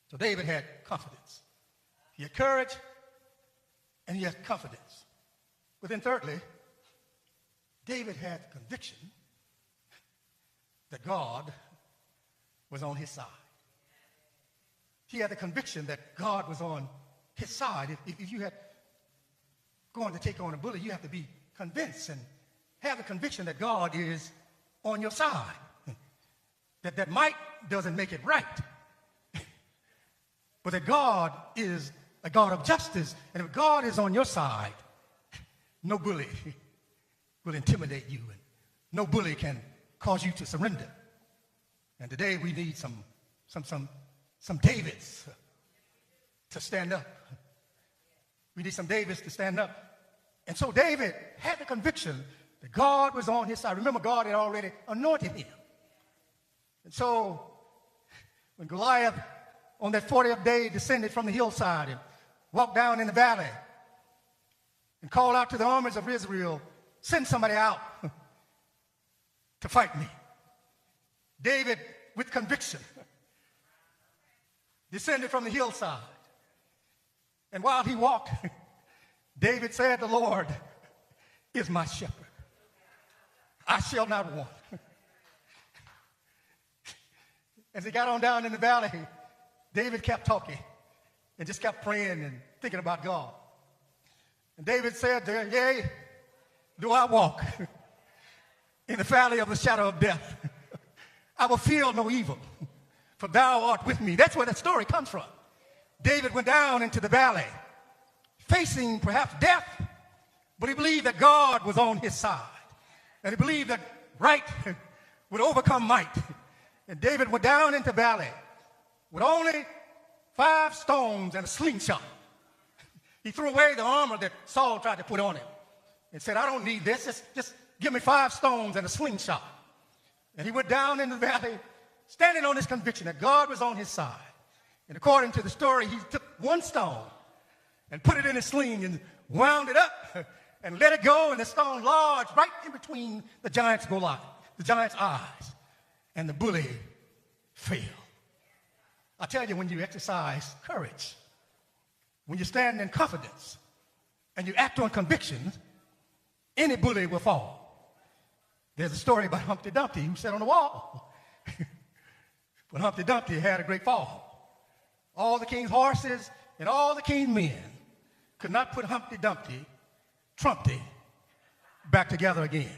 So David had confidence. He had courage and he had confidence. But then thirdly, David had conviction that God was on his side. He had the conviction that God was on his side. If you had going to take on a bully, you have to be convinced and have the conviction that God is on your side. That might doesn't make it right. But that God is a God of justice. And if God is on your side, no bully will intimidate you. And no bully can cause you to surrender. And today we need some Davids to stand up. We need some Davids to stand up. And so David had the conviction that God was on his side. Remember, God had already anointed him. And so when Goliath on that 40th day descended from the hillside and walked down in the valley and called out to the armies of Israel, send somebody out to fight me. David, with conviction, descended from the hillside. And while he walked, David said, the Lord is my shepherd. I shall not want. As he got on down in the valley, David kept talking and just kept praying and thinking about God. And David said, yea, do I walk in the valley of the shadow of death, I will fear no evil, for thou art with me. That's where that story comes from. David went down into the valley, facing perhaps death, but he believed that God was on his side. And he believed that right would overcome might. And David went down into the valley with only 5 stones and a slingshot. He threw away the armor that Saul tried to put on him and said, I don't need this. Just give me 5 stones and a slingshot. And he went down in the valley, standing on his conviction that God was on his side. And according to the story, he took 1 stone and put it in his sling and wound it up and let it go, and the stone lodged right in between the giant's eyes, and the bully fell. I tell you, when you exercise courage, when you stand in confidence, and you act on convictions, any bully will fall. There's a story about Humpty Dumpty who sat on the wall. But Humpty Dumpty had a great fall. All the king's horses and all the king's men could not put Humpty Dumpty back together again.